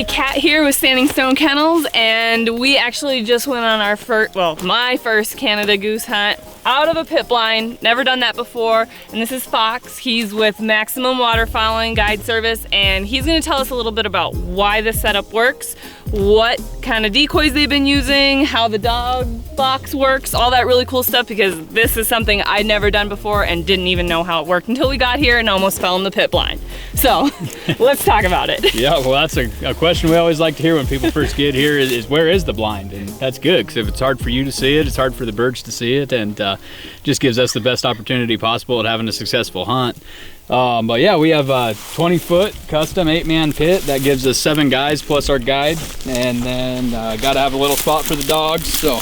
Kat here with Standing Stone Kennels, and we actually just went on our first, well, my first Canada goose hunt out of a pit blind. Never done that before. And this is Fox. He's with Maximum Waterfowling Guide Service, and he's going to tell us a little bit about why this setup works, what kind of decoys they've been using, how the dog box works, all that really cool stuff, because this is something I'd never done before and didn't even know how it worked until we got here and almost fell in the pit blind. So let's talk about it. Yeah, well, that's a question we always like to hear when people first get here is where is the blind? And that's good, because if it's hard for you to see it, it's hard for the birds to see it, and just gives us the best opportunity possible at having a successful hunt. But yeah, we have a 20-foot custom 8-man pit that gives us 7 guys plus our guide, and then got to have a little spot for the dogs. So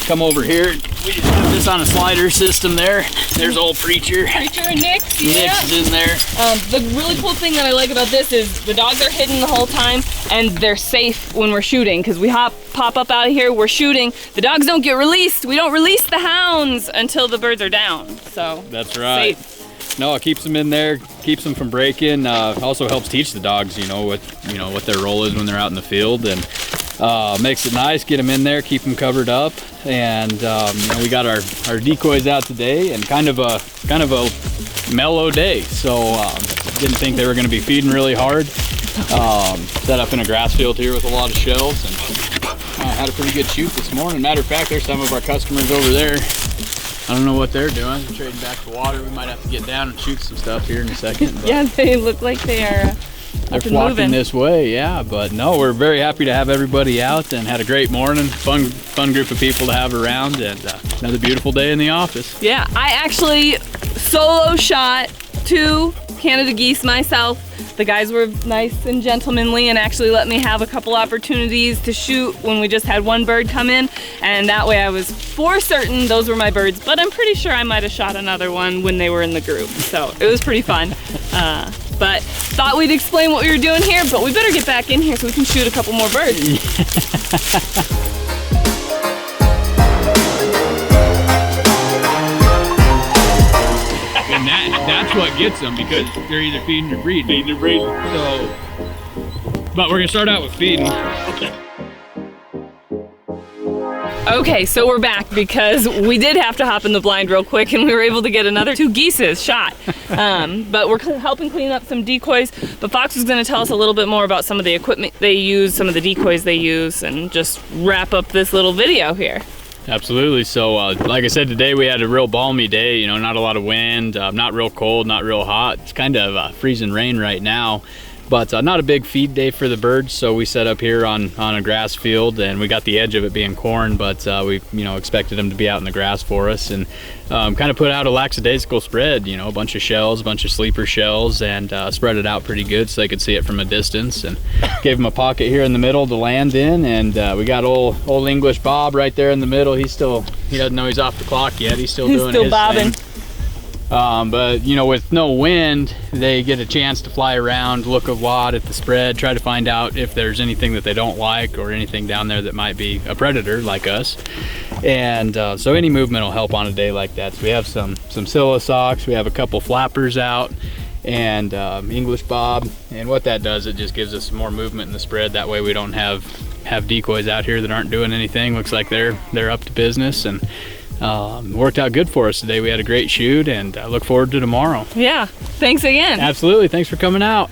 come over here. We have this on a slider system there. There's old Preacher. Preacher and Nick's, yeah. Nick's is in there. The really cool thing that I like about this is the dogs are hidden the whole time, and they're safe when we're shooting, because we pop up out of here, we're shooting. The dogs don't get released. We don't release the hounds until the birds are down. So that's right. Safe. No, it keeps them in there, keeps them from breaking. Also helps teach the dogs, what their role is when they're out in the field, and makes it nice. Get them in there, keep them covered up, and we got our decoys out today, and kind of a mellow day. So didn't think they were going to be feeding really hard. Set up in a grass field here with a lot of shells, and had a pretty good shoot this morning. Matter of fact, there's some of our customers over there. I don't know what they're doing. They're trading back to water. We might have to get down and shoot some stuff here in a second. Yeah, they look like they are they're flocking this way, yeah. But no, we're very happy to have everybody out and had a great morning. Fun group of people to have around, and another beautiful day in the office. Yeah, I actually solo shot 2 Canada geese myself. The guys were nice and gentlemanly and actually let me have a couple opportunities to shoot when we just had one bird come in, and that way I was for certain those were my birds, but I'm pretty sure I might have shot another one when they were in the group. So it was pretty fun. But thought we'd explain what we were doing here, but we better get back in here so we can shoot a couple more birds. And that's what gets them, because they're either feeding or breeding. Feeding or breeding. So, but we're gonna start out with feeding. Okay, so we're back because we did have to hop in the blind real quick, and we were able to get another 2 geeses shot. But we're helping clean up some decoys. But Fox was going to tell us a little bit more about some of the equipment they use, some of the decoys they use, and just wrap up this little video here. Absolutely. So like I said, today we had a real balmy day, not a lot of wind, not real cold, not real hot. It's kind of freezing rain right now, but not a big feed day for the birds. So we set up here on a grass field, and we got the edge of it being corn, but we expected them to be out in the grass for us, and kind of put out a lackadaisical spread, a bunch of shells, a bunch of sleeper shells, and spread it out pretty good so they could see it from a distance, and gave them a pocket here in the middle to land in. And we got old English Bob right there in the middle. He doesn't know he's off the clock yet. He's still doing his bobbing thing. But with no wind, they get a chance to fly around, look a lot at the spread, try to find out if there's anything that they don't like or anything down there that might be a predator like us. And so any movement will help on a day like that. So we have some Scylla socks, we have a couple flappers out, and English Bob. And what that does, it just gives us some more movement in the spread. That way we don't have decoys out here that aren't doing anything. Looks like they're up to business, and worked out good for us today. We had a great shoot, and I look forward to tomorrow. Yeah, thanks again. Absolutely, thanks for coming out.